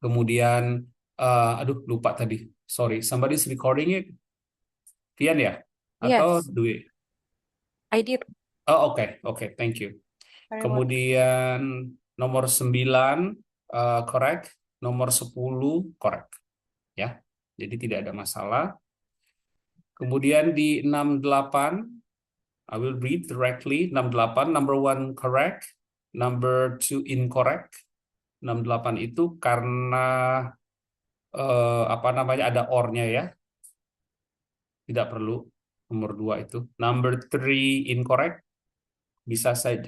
Kemudian, aduh lupa tadi. Sorry, somebody's recording it. Tian ya? Atau Yes, Dwi? I did Oh, oke, thank you. very well. Kemudian nomor 9, correct. Nomor 10, correct. Ya, jadi tidak ada masalah. Kemudian di 68, I will read directly. 68, number 1 correct, number 2 incorrect. 68 itu karena apa namanya, ada or-nya ya. Tidak perlu nomor 2 itu. Number 3 incorrect. Bisa saja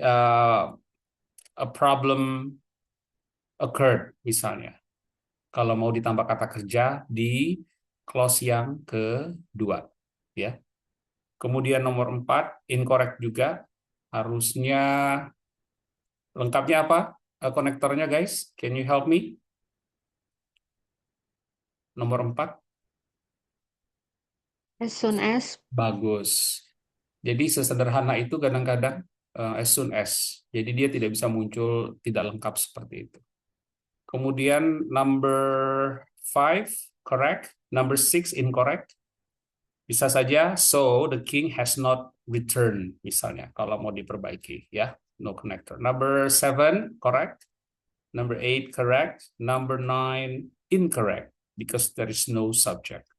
a problem occurred misalnya. Kalau mau ditambah kata kerja di clause yang kedua, ya. Kemudian nomor 4 incorrect juga. Harusnya lengkapnya apa? Konektornya guys, can you help me? Nomor 4 As soon as. bagus. Jadi sesederhana itu kadang-kadang as soon as. Jadi dia tidak bisa muncul tidak lengkap seperti itu. Kemudian number 5 correct, number 6 incorrect. Bisa saja so the king has not returned misalnya kalau mau diperbaiki ya, no connector. Number 7 correct, number 8 correct, number 9 incorrect because there is no subject.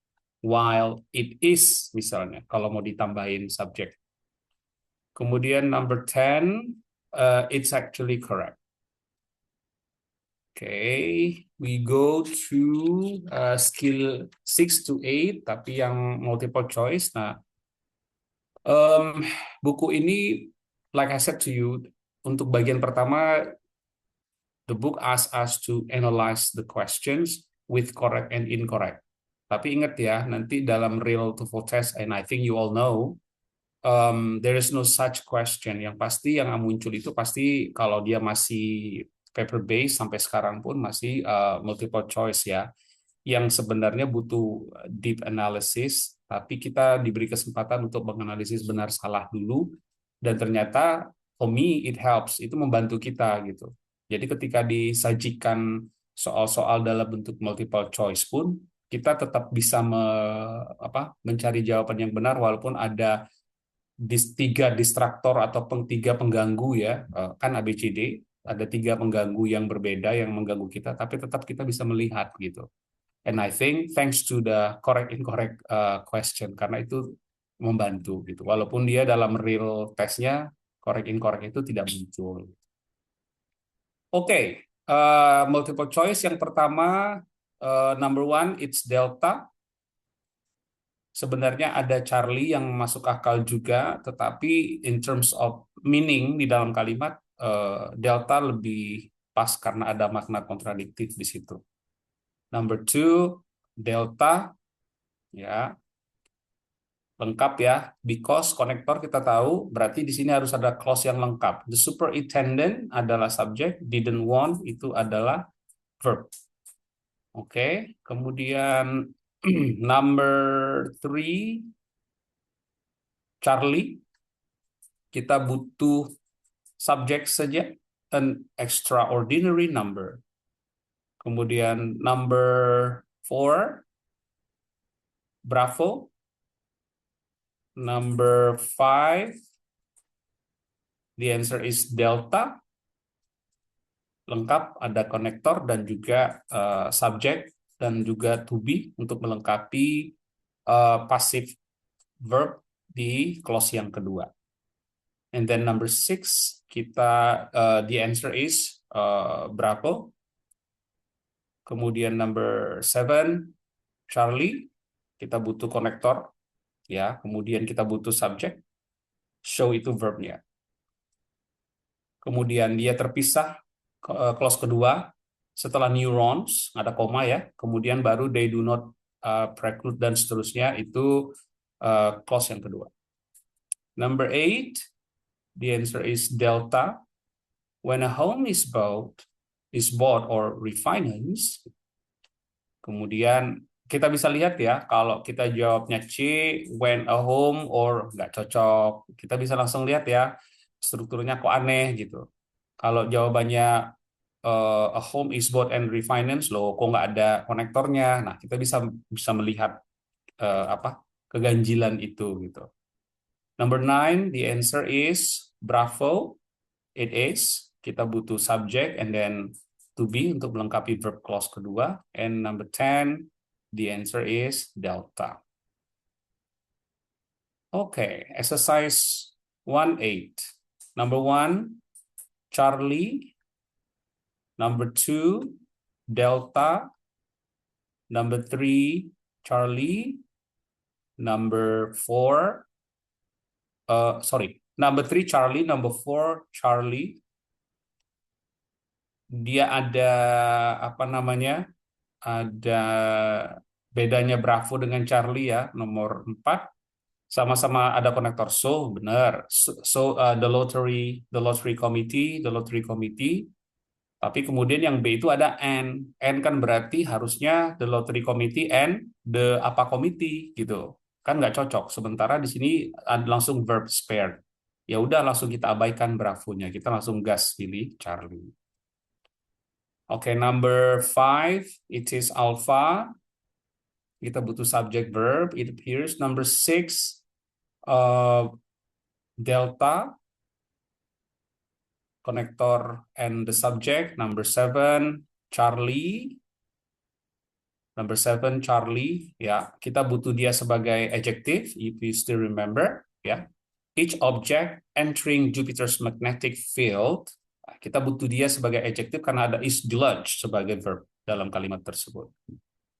While it is misalnya kalau mau ditambahin subject. Kemudian number 10 it's actually correct. Okay, we go to skill 6 to 8, tapi yang multiple choice. Nah, buku ini, like I said to you, untuk bagian pertama, the book asks us to analyze the questions with correct and incorrect. Tapi ingat ya, nanti dalam real TOEFL test, and I think you all know, there is no such question. Yang pasti yang muncul itu pasti kalau dia masih paper based sampai sekarang pun masih multiple choice ya, yang sebenarnya butuh deep analysis, tapi kita diberi kesempatan untuk menganalisis benar salah dulu, dan ternyata for me it helps, itu membantu kita gitu. Jadi ketika disajikan soal-soal dalam bentuk multiple choice pun kita tetap bisa mencari jawaban yang benar walaupun ada tiga distraktor atau tiga pengganggu ya, kan ABCD ada tiga pengganggu yang berbeda yang mengganggu kita, tapi tetap kita bisa melihat gitu. And I think thanks to the correct incorrect question, karena itu membantu gitu. Walaupun dia dalam real testnya correct incorrect itu tidak muncul. Oke, multiple choice yang pertama, number 1 it's delta. Sebenarnya ada Charlie yang masuk akal juga, tetapi in terms of meaning di dalam kalimat, delta lebih pas karena ada makna kontradiktif di situ. Number 2, delta, ya, lengkap ya, because konektor kita tahu, berarti di sini harus ada clause yang lengkap. The superintendent adalah subject, didn't want itu adalah verb. Oke, kemudian number 3, Charlie, kita butuh subjek saja, an extraordinary number. Kemudian number 4, Bravo. Number 5, the answer is delta. Lengkap, ada konektor dan juga subjek dan juga to be untuk melengkapi passive verb di clause yang kedua. And then number 6, kita the answer is Bravo. Kemudian number 7, Charlie, kita butuh konektor ya, kemudian kita butuh subjek, show itu verbnya. Kemudian dia terpisah, clause kedua setelah neurons ada koma ya, kemudian baru they do not preclude dan seterusnya, itu clause yang kedua. Number 8, the answer is delta. When a home is bought or refinanced. Kemudian kita bisa lihat ya, kalau kita jawabnya C, when a home or nggak cocok, kita bisa langsung lihat ya, strukturnya kok aneh gitu. Kalau jawabannya a home is bought and refinanced, loh kok nggak ada konektornya. Nah, kita bisa bisa melihat apa keganjilan itu gitu. Number 9, the answer is bravo. It is. Kita butuh subject and then to be untuk melengkapi verb clause kedua. And number 10, the answer is delta. Okay, exercise 1-8. Number 1, Charlie. Number 2, delta. Number 3, Charlie. Number 4, number 3 Charlie, number 4 Charlie. Dia ada apa namanya? Ada bedanya Bravo dengan Charlie ya, nomor 4. Sama-sama ada konektor, so benar. The lottery committee. Tapi kemudian yang B itu ada and. And kan berarti harusnya the lottery committee and the apa committee gitu. Kan nggak cocok. Sementara di sini ada langsung verb spare. Ya udah langsung kita abaikan bravonya. Kita langsung gas pilih Charlie. Oke, number 5 it is alpha. Kita butuh subject verb. It appears. Number 6 delta. Connector and the subject. Number 7 Charlie. Number 7 Charlie. Ya, kita butuh dia sebagai adjective. If you still remember, ya. Each object entering Jupiter's magnetic field. Kita butuh dia sebagai adjective karena ada is dislodged sebagai verb dalam kalimat tersebut.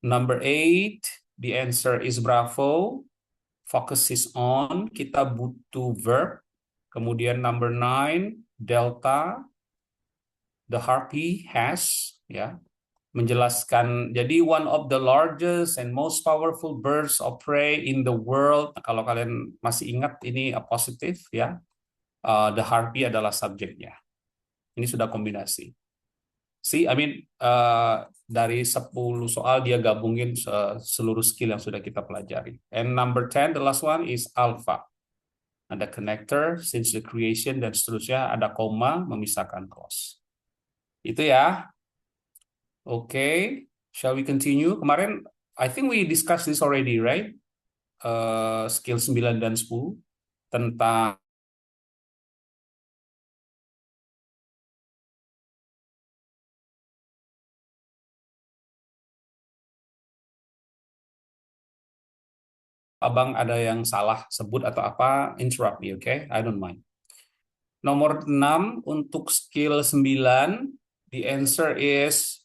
Number 8, the answer is bravo. Focus is on. Kita butuh verb. Kemudian number 9, delta. The harpy has, ya, menjelaskan. Jadi one of the largest and most powerful birds of prey in the world. Nah, kalau kalian masih ingat ini positif ya. The harpy adalah subjeknya. Ini sudah kombinasi. See, I mean dari 10 soal dia gabungin seluruh skill yang sudah kita pelajari. And number 10, the last one is alpha. Ada connector, since the creation dan seterusnya, ada koma memisahkan clause. Itu ya. Okay, shall we continue? Kemarin I think we discussed this already, right? Skill 9 dan 10 tentang Abang ada yang salah sebut atau apa, interrupt me, okay? I don't mind. Nomor 6 untuk skill 9, the answer is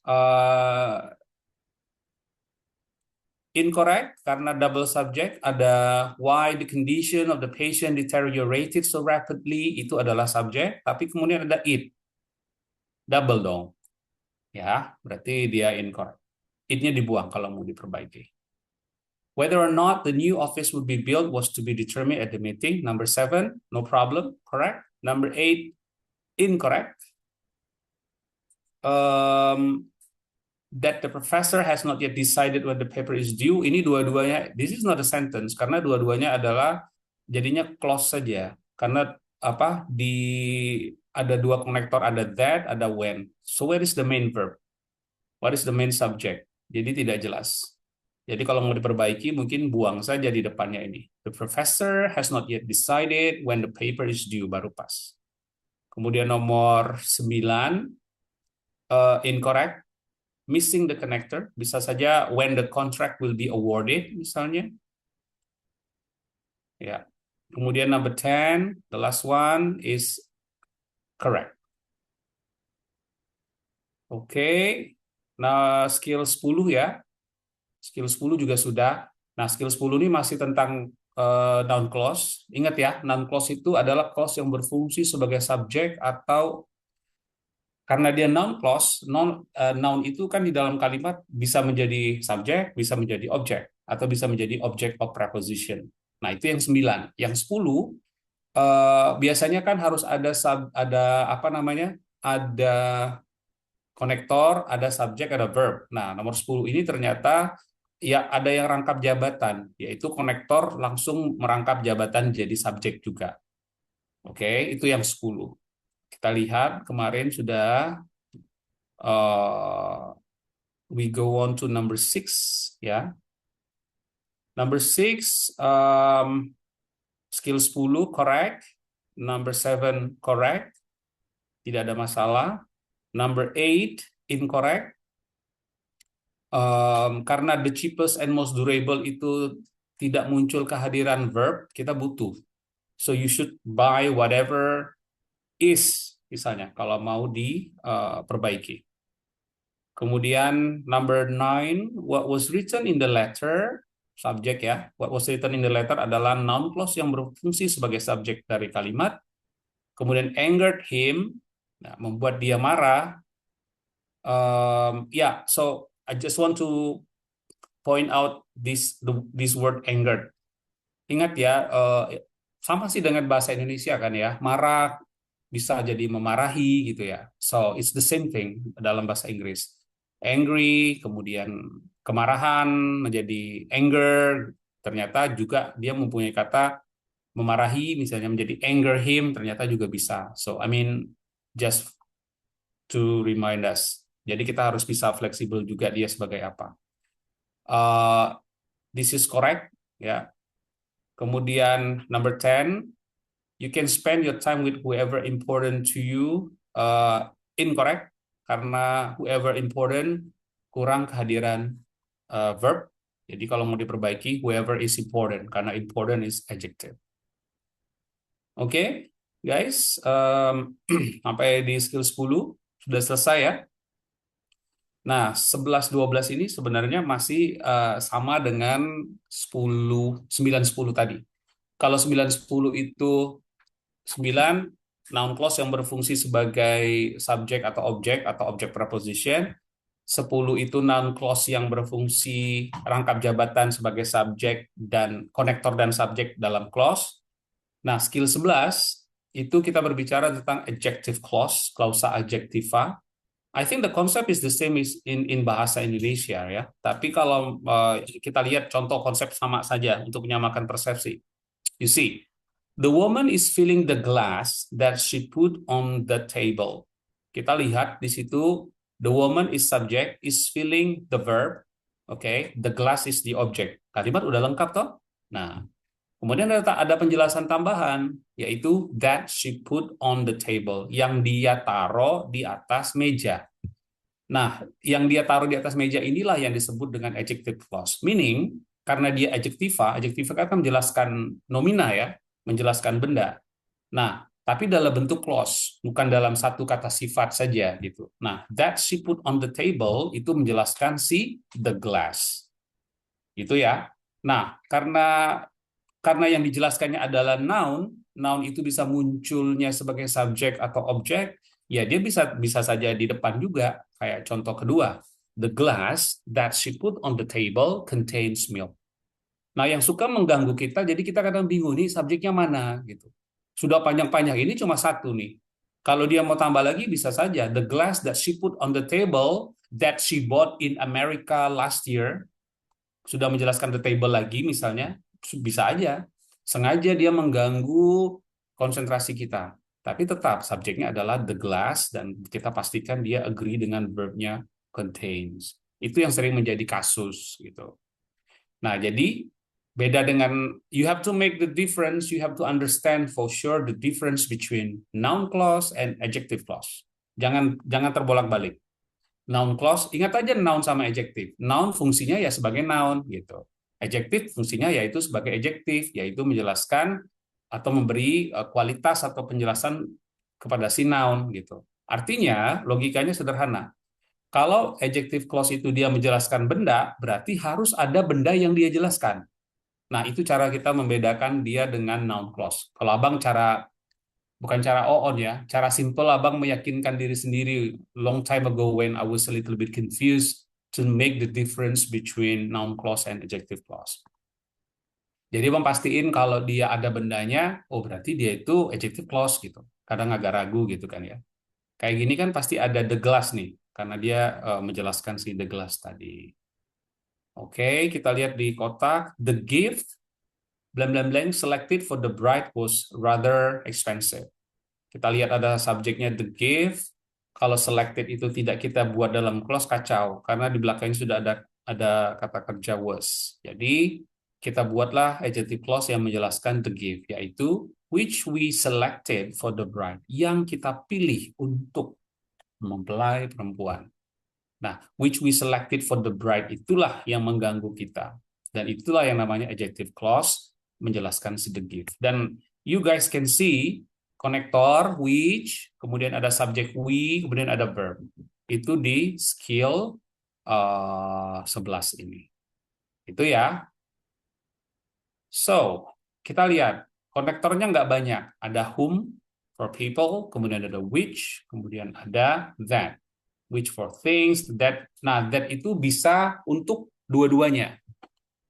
incorrect karena double subject. Ada why the condition of the patient deteriorated so rapidly, itu adalah subjek, tapi kemudian ada it. Double dong. Ya, berarti dia incorrect. It-nya dibuang kalau mau diperbaiki. Whether or not the new office would be built was to be determined at the meeting. Number 7, no problem, correct. Number 8, incorrect. That the professor has not yet decided when the paper is due. Ini dua-duanya, this is not a sentence, karena dua-duanya adalah jadinya clause saja. Karena apa, ada dua konektor, ada that, ada when. So where is the main verb? What is the main subject? Jadi tidak jelas. Jadi kalau mau diperbaiki, mungkin buang saja di depannya ini. The professor has not yet decided when the paper is due, baru pas. Kemudian nomor 9, incorrect. Missing the connector, bisa saja when the contract will be awarded, misalnya. Ya. Kemudian number 10, the last one is correct. Oke. Nah, skill 10 ya. Skill 10 juga sudah. Nah, skill 10 ini masih tentang noun clause. Ingat ya, noun clause itu adalah clause yang berfungsi sebagai subjek atau karena dia noun clause, noun itu kan di dalam kalimat bisa menjadi subjek, bisa menjadi objek, atau bisa menjadi object of preposition. Nah, itu yang 9. Yang 10 biasanya kan harus ada apa namanya? Ada konektor, ada subjek, ada verb. Nah, nomor 10 ini ternyata ya ada yang rangkap jabatan, yaitu konektor langsung merangkap jabatan jadi subjek juga. Oke, itu yang 10. Kita lihat kemarin sudah We go on to number 6, ya. Number 6, skill 10 correct. Number 7 correct. Tidak ada masalah. Number 8 incorrect. Karena the cheapest and most durable itu tidak muncul kehadiran verb, kita butuh. So you should buy whatever is, misalnya, kalau mau diperbaiki. Kemudian number 9, what was written in the letter, subjek ya. What was written in the letter adalah noun clause yang berfungsi sebagai subjek dari kalimat. Kemudian angered him, nah, membuat dia marah. So I just want to point out this word angered. Ingat ya, sama sih dengan bahasa Indonesia kan ya. Marah bisa jadi memarahi gitu ya. So it's the same thing dalam bahasa Inggris. Angry, kemudian kemarahan menjadi anger, ternyata juga dia mempunyai kata memarahi, misalnya menjadi anger him, ternyata juga bisa. So I mean, just to remind us. Jadi kita harus bisa fleksibel juga dia sebagai apa. This is correct, ya. Kemudian number 10, you can spend your time with whoever important to you. Incorrect, karena whoever important kurang kehadiran verb. Jadi kalau mau diperbaiki, whoever is important, karena important is adjective. Oke, guys, sampai di skill 10 sudah selesai ya. Nah, 11-12 ini sebenarnya masih sama dengan 9-10 tadi. Kalau 9-10 itu 9 noun clause yang berfungsi sebagai subjek atau objek preposition. 10 itu noun clause yang berfungsi rangkap jabatan sebagai subjek dan konektor dan subjek dalam clause. Nah, skill 11 itu kita berbicara tentang adjective clause, klausa adjektiva. I think the concept is the same is in bahasa Indonesia ya. Tapi kalau kita lihat contoh konsep sama saja untuk menyamakan persepsi. You see, the woman is filling the glass that she put on the table. Kita lihat di situ, the woman is subject, is filling the verb. Okay, the glass is the object. Kalimat udah lengkap toh? Nah, kemudian ada penjelasan tambahan, yaitu that she put on the table, yang dia taruh di atas meja. Nah, yang dia taruh di atas meja inilah yang disebut dengan adjective clause. Meaning, karena dia adjektiva kan menjelaskan nomina ya, menjelaskan benda. Nah, tapi dalam bentuk clause, bukan dalam satu kata sifat saja gitu. Nah, that she put on the table itu menjelaskan si the glass. Gitu ya. Nah, karena yang dijelaskannya adalah noun itu bisa munculnya sebagai subjek atau objek, ya dia bisa saja di depan juga. Kayak contoh kedua, the glass that she put on the table contains milk. Nah, yang suka mengganggu kita, jadi kita kadang bingung nih subjeknya mana gitu. Sudah panjang-panjang ini cuma satu nih. Kalau dia mau tambah lagi bisa saja, the glass that she put on the table that she bought in America last year. Sudah menjelaskan the table lagi misalnya, bisa aja sengaja dia mengganggu konsentrasi kita, tapi tetap subjeknya adalah the glass dan kita pastikan dia agree dengan verbnya contains. Itu yang sering menjadi kasus gitu. Nah, jadi beda dengan you have to make the difference, you have to understand for sure the difference between noun clause and adjective clause. Jangan terbolak-balik. Noun clause, ingat aja noun sama adjective. Noun fungsinya ya sebagai noun gitu. Adjective fungsinya yaitu sebagai adjective, yaitu menjelaskan atau memberi kualitas atau penjelasan kepada si noun gitu. Artinya logikanya sederhana. Kalau adjective clause itu dia menjelaskan benda, berarti harus ada benda yang dia jelaskan. Nah, itu cara kita membedakan dia dengan noun clause. Kalau abang bukan cara on ya, cara simple abang meyakinkan diri sendiri long time ago when I was a little bit confused to make the difference between noun clause and adjective clause. Jadi abang pastiin kalau dia ada bendanya, oh berarti dia itu adjective clause gitu. Kadang agak ragu gitu kan ya. Kayak gini kan pasti ada the glass nih, karena dia menjelaskan si the glass tadi. Oke, kita lihat di kotak, the gift blank blank blank selected for the bride was rather expensive. Kita lihat ada subjeknya the gift, kalau selected itu tidak kita buat dalam clause kacau karena di belakangnya sudah ada kata kerja was. Jadi kita buatlah adjective clause yang menjelaskan the gift, yaitu which we selected for the bride, yang kita pilih untuk mempelai perempuan. Nah, which we selected for the bride itulah yang mengganggu kita. Dan itulah yang namanya adjective clause, menjelaskan si the gift. Dan you guys can see konektor which, kemudian ada subject we, kemudian ada verb. Itu di skill 11 ini. Itu ya. So, kita lihat. Konektornya nggak banyak. Ada whom for people, kemudian ada which, kemudian ada that. Which for things, that. Nah, that itu bisa untuk dua-duanya.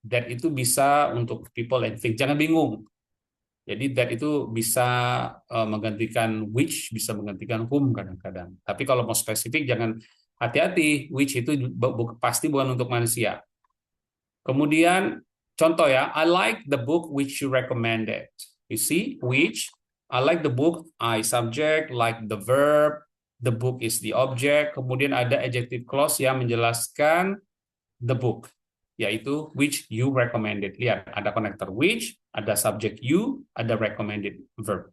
That itu bisa untuk people and things. Jangan bingung. Jadi that itu bisa menggantikan which, bisa menggantikan whom kadang-kadang. Tapi kalau mau spesifik jangan, hati-hati. Which itu pasti bukan untuk manusia. Kemudian contoh ya, I like the book which you recommended. You see, which, I like the book, I subject, like the verb, the book is the object, kemudian ada adjective clause yang menjelaskan the book, yaitu which you recommended. Lihat, ada konektor which, ada subject you, ada recommended verb.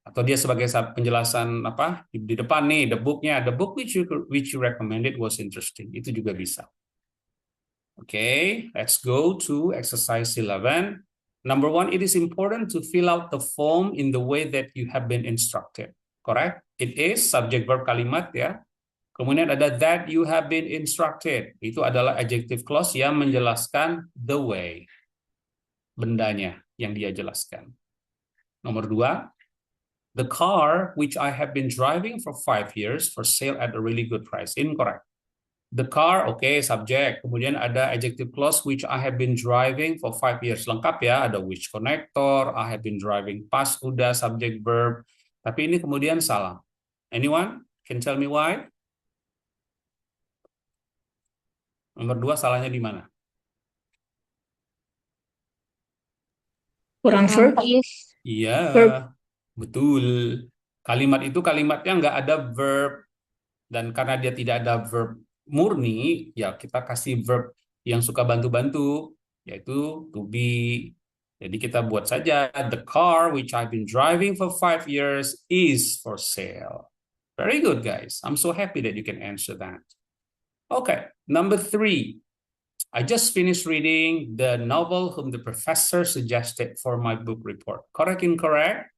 Atau dia sebagai penjelasan apa di depan nih, the booknya, the book which you recommended was interesting. Itu juga bisa. Okay, let's go to exercise 11. Number 1, it is important to fill out the form in the way that you have been instructed. Correct? It is subject verb kalimat ya. Kemudian ada that you have been instructed. Itu adalah adjective clause yang menjelaskan the way. Bendanya yang dia jelaskan. Nomor 2, the car which I have been driving for 5 years for sale at a really good price. Incorrect. The car, okay, subject. Kemudian ada adjective clause which I have been driving for 5 years. Lengkap ya, ada which connector, I have been driving past, udah subject verb. Tapi ini kemudian salah. Anyone can tell me why? Nomor 2 salahnya di mana? Kurang verb. Iya, Verb. betul. Kalimat itu kalimatnya nggak ada verb. Dan karena dia tidak ada verb murni, ya kita kasih verb yang suka bantu-bantu, yaitu to be. Jadi kita buat saja, the car which I've been driving for 5 years is for sale. Very good, guys. I'm so happy that you can answer that. Okay, number 3. I just finished reading the novel whom the professor suggested for my book report. Correct, incorrect?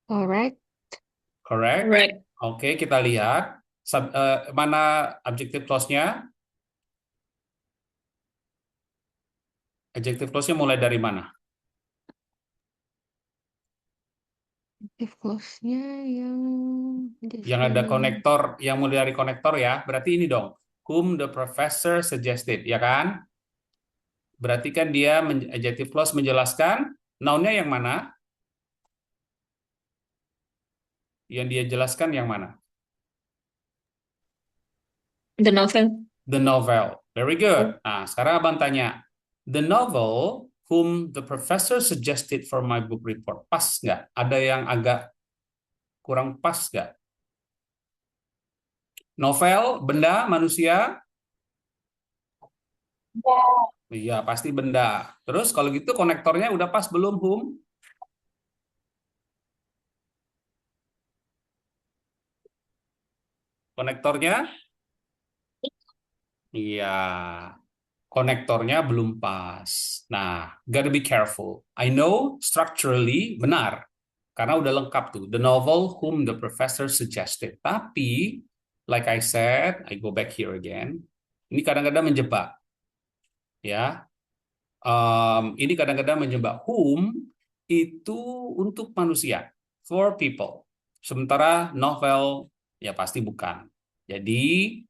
Correct. Correct? Correct. Oke, kita lihat. Mana adjective clause-nya? Adjective clause-nya mulai dari mana? Adjective clause-nya Yang ada konektor, yang mulai dari konektor ya. Berarti ini dong. Whom the professor suggested, ya kan? Berarti kan dia adjective clause menjelaskan noun-nya yang mana? Yang dia jelaskan yang mana? The novel. The novel. Very good. Nah, sekarang Abang tanya. The novel whom the professor suggested for my book report. Pas nggak? Ada yang agak kurang pas nggak? Novel, benda, manusia? Iya, pasti benda. Terus kalau gitu konektornya udah pas belum, whom? Konektornya? Iya. Konektornya belum pas. Nah, gotta be careful. I know structurally benar. Karena udah lengkap tuh. The novel whom the professor suggested. Tapi, like I said, I go back here again. Ini kadang-kadang menjebak. Ya, ini kadang-kadang menjebak. Whom itu untuk manusia. For people. Sementara novel, ya pasti bukan. Jadi,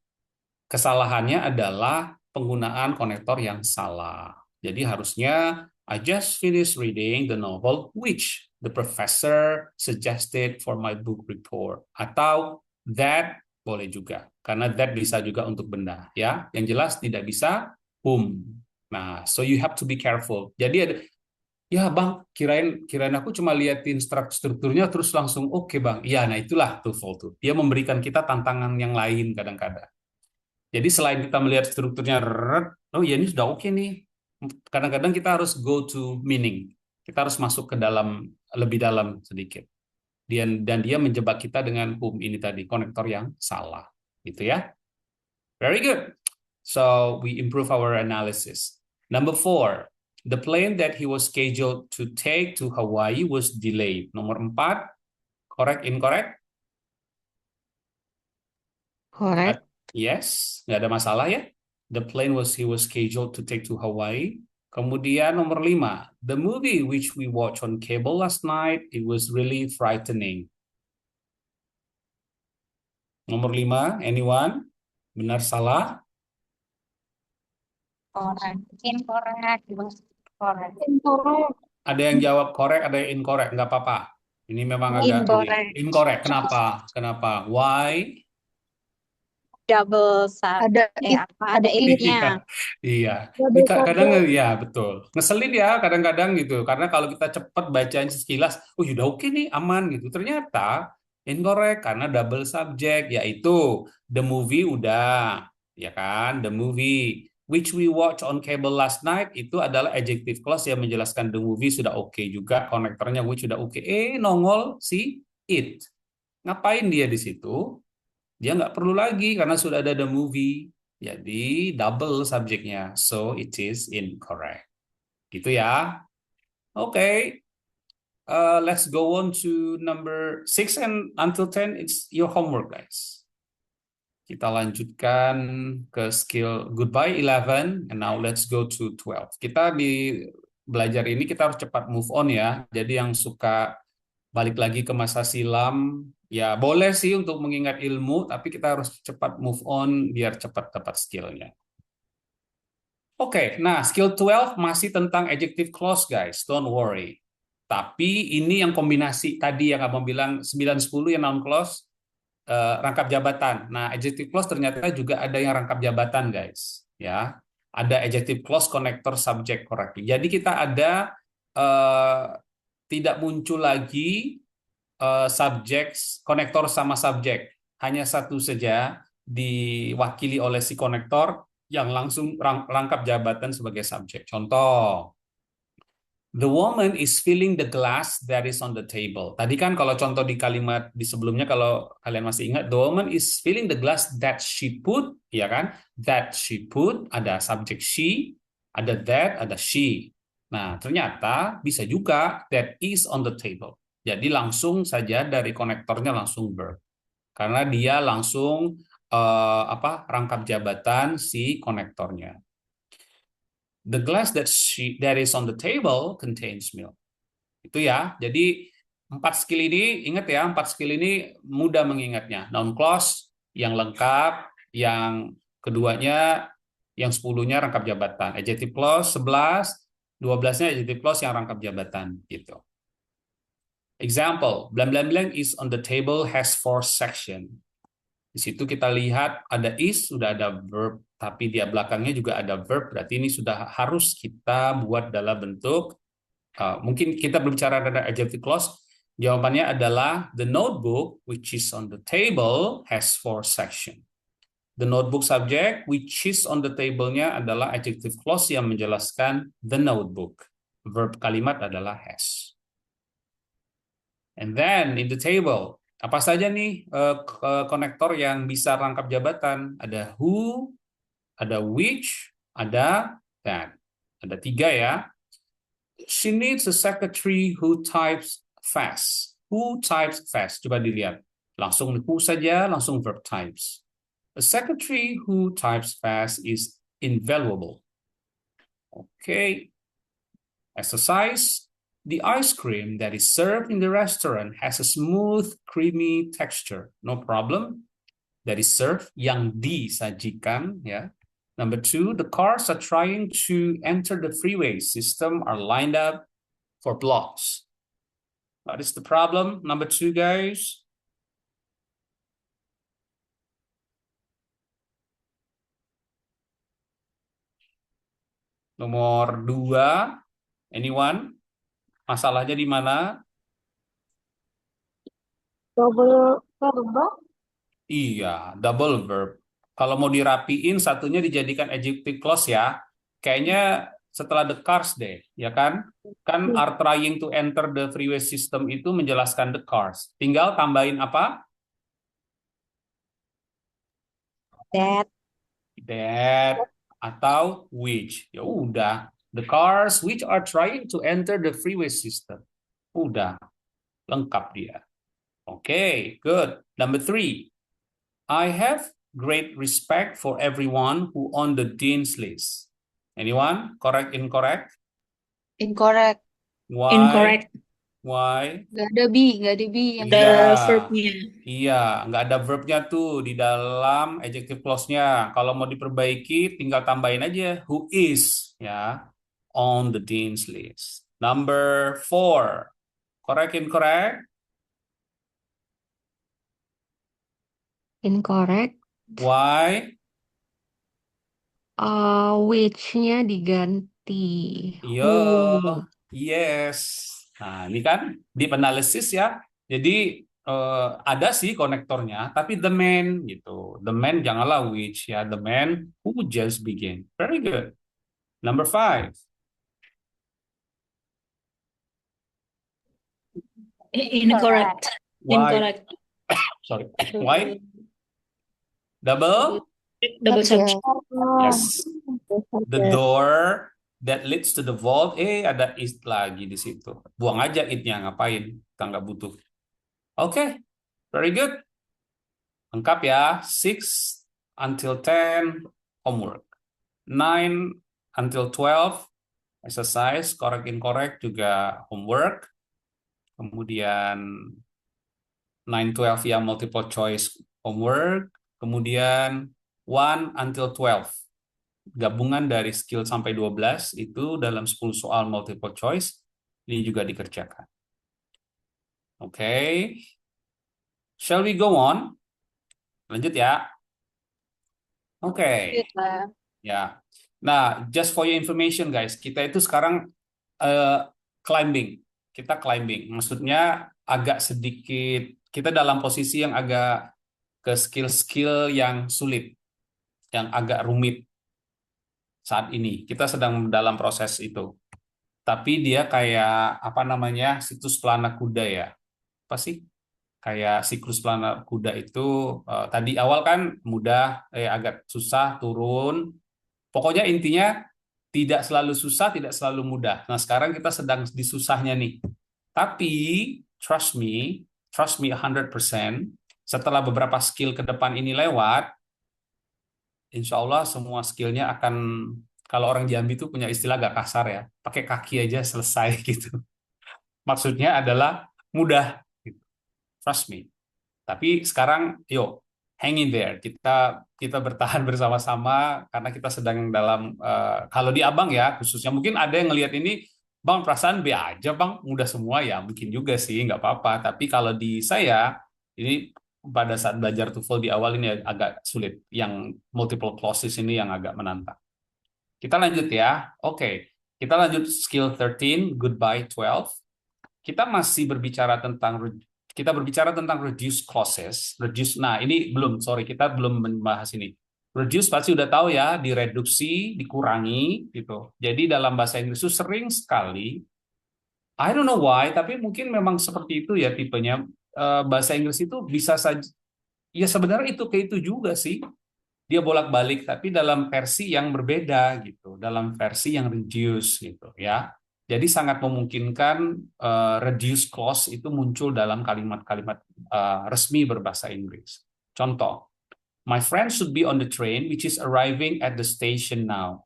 kesalahannya adalah penggunaan konektor yang salah. Jadi harusnya I just finished reading the novel which the professor suggested for my book report. Atau that boleh juga. Karena that bisa juga untuk benda. Ya, yang jelas tidak bisa whom. Nah, so you have to be careful. Jadi Ya bang, kirain aku cuma liatin strukturnya terus langsung oke bang. Iya, nah itulah TOEFL tuh. Dia memberikan kita tantangan yang lain kadang-kadang. Jadi selain kita melihat strukturnya, oh ya ini sudah oke nih. Kadang-kadang kita harus go to meaning. Kita harus masuk ke dalam lebih dalam sedikit. Dan dia menjebak kita dengan ini tadi konektor yang salah, gitu ya. Very good. So we improve our analysis. Number 4, the plane that he was scheduled to take to Hawaii was delayed. Nomor 4, correct, incorrect? Correct. Yes, nggak ada masalah ya. The plane he was scheduled to take to Hawaii. Kemudian nomor 5, the movie which we watched on cable last night, it was really frightening. Nomor 5, anyone? Benar, salah? Correct. Incorrect. Correct. Incorrect. Ada yang jawab correct, ada yang incorrect, nggak apa-apa. Ini memang agak ini. Incorrect. Incorrect, kenapa? Kenapa? Why? Double Ada it, apa? Ada Iya, it-nya. iya. Ini double kadang subject. ya betul. Ngeselin ya kadang-kadang gitu. Karena kalau kita cepat bacain sekilas, oh udah oke nih, aman gitu. Ternyata incorrect karena double subject, yaitu the movie udah, ya kan? The movie which we watch on cable last night itu adalah adjective clause yang menjelaskan the movie sudah oke juga, konektornya which sudah oke. Nongol si it. Ngapain dia di situ? Dia nggak perlu lagi karena sudah ada the movie. Jadi double subjeknya. So it is incorrect. Gitu ya. Oke. Let's go on to number 6 and until 10 it's your homework guys. Kita lanjutkan ke skill goodbye 11 and now let's go to 12. Kita di belajar ini kita harus cepat move on ya. Jadi yang suka balik lagi ke masa silam, ya boleh sih untuk mengingat ilmu, tapi kita harus cepat move on biar cepat dapat skillnya. Oke, nah skill 12 masih tentang adjective clause guys, don't worry. Tapi ini yang kombinasi tadi yang abang bilang 9-10 yang noun clause, rangkap jabatan. Nah adjective clause ternyata juga ada yang rangkap jabatan guys. Ya, ada adjective clause connector subject correctly. Jadi kita ada eh, tidak muncul lagi subjek, konektor sama subjek. Hanya satu saja diwakili oleh si konektor yang langsung rangkap jabatan sebagai subjek. Contoh, the woman is filling the glass that is on the table. Tadi kan kalau contoh di kalimat di sebelumnya kalau kalian masih ingat, the woman is filling the glass that she put, ya kan? That she put, ada subjek she, ada that, ada she. Nah, ternyata bisa juga that is on the table. Jadi langsung saja dari konektornya langsung verb. Karena dia langsung rangkap jabatan si konektornya. The glass that is on the table contains milk. Itu ya. Jadi 4 skill ini, ingat ya, 4 skill ini mudah mengingatnya. Noun clause yang lengkap, yang keduanya, yang 10-nya rangkap jabatan. Adjective clause 11, 12-nya adjective clause yang rangkap jabatan. Gitu. Example, blank blank blank is on the table has 4 section. Di situ kita lihat ada is, sudah ada verb, tapi di belakangnya juga ada verb, berarti ini sudah harus kita buat dalam bentuk, mungkin kita berbicara tentang adjective clause, jawabannya adalah the notebook which is on the table has 4 section. The notebook subject which is on the table-nya adalah adjective clause yang menjelaskan the notebook. Verb kalimat adalah has. And then in the table, apa saja nih konektor yang bisa rangkap jabatan? Ada who, ada which, ada that. Ada 3 ya. She needs a secretary who types fast. Who types fast? Coba dilihat. Langsung who saja, langsung verb types. A secretary who types fast is invaluable. Okay. Exercise. The ice cream that is served in the restaurant has a smooth, creamy texture. No problem. That is served, yang disajikan, ya. Number 2, the cars are trying to enter the freeway system are lined up for blocks. What is the problem? Number 2, guys. Nomor 2, anyone? Masalahnya di mana? Double verb. Iya, double verb. Kalau mau dirapiin, satunya dijadikan adjective clause ya. Kayaknya setelah the cars deh, ya kan? Kan are trying to enter the freeway system itu menjelaskan the cars. Tinggal tambahin apa? That. That atau which. Ya udah. The cars which are trying to enter the freeway system. Udah, lengkap dia. Okay, good. Number 3. I have great respect for everyone who on the dean's list. Anyone? Correct, incorrect? Incorrect. Why? Incorrect. Why? Gak ada yang Ada Iya, verbnya. iya, nggak ada verbnya tuh di dalam adjective clause-nya. Kalau mau diperbaiki, tinggal tambahin aja who is ya on the dean's list. Number 4. Correct, incorrect? Incorrect. Why? Which-nya diganti. Iya, Who. yes. Nah, ini kan deep analysis ya. Jadi ada sih konektornya, tapi the man gitu. The man janganlah which ya. The man who just begin. Very good. Number 5. Incorrect. Why? Incorrect. Sorry. Why? Double? Double search. Yes. The door that leads to the vault. Ada is lagi di situ. Buang aja it-nya, ngapain? Kita nggak butuh. Oke, very good. Lengkap ya. 6 until 10 homework. 9 until 12 exercise, correct incorrect juga homework. Kemudian 9-12 ya multiple choice homework. Kemudian 1 until 12 gabungan dari skill sampai 12 itu dalam 10 soal multiple choice ini juga dikerjakan. Oke. Shall we go on? Lanjut ya. Oke. Ya. Nah, just for your information guys, kita itu sekarang climbing. Kita climbing. Maksudnya agak sedikit kita dalam posisi yang agak ke skill-skill yang sulit, yang agak rumit saat ini. Kita sedang dalam proses itu. Tapi dia kayak apa namanya? Situs pelana kuda ya. Apa sih? Kayak siklus pelana kuda itu tadi awal kan mudah, agak susah turun. Pokoknya intinya tidak selalu susah, tidak selalu mudah. Nah, sekarang kita sedang di susahnya nih. Tapi trust me 100%, setelah beberapa skill ke depan ini lewat, insya Allah semua skillnya akan, kalau orang Jambi itu punya istilah agak kasar ya, pakai kaki aja selesai gitu. Maksudnya adalah mudah, gitu. Trust me. Tapi sekarang, yuk, hang in there. Kita bertahan bersama-sama karena kita sedang dalam, kalau di Abang ya, khususnya mungkin ada yang ngelihat ini, Bang, perasaan B aja, Bang, mudah semua ya, mungkin juga sih, nggak apa-apa. Tapi kalau di saya, ini pada saat belajar TOEFL di awal ini agak sulit. Yang multiple clauses ini yang agak menantang. Kita lanjut ya. Oke, kita lanjut skill 13, goodbye 12. Kita masih berbicara tentang reduce clauses. Nah ini belum, sorry, kita belum membahas ini. Reduce pasti udah tahu ya, direduksi, dikurangi gitu. Jadi dalam bahasa Inggris itu sering sekali, I don't know why, tapi mungkin memang seperti itu ya tipenya. Bahasa Inggris itu bisa saja, ya sebenarnya itu kayak itu juga sih. Dia bolak-balik, tapi dalam versi yang berbeda gitu, dalam versi yang reduce gitu ya. Jadi sangat memungkinkan reduce clause itu muncul dalam kalimat-kalimat resmi berbahasa Inggris. Contoh, my friend should be on the train which is arriving at the station now.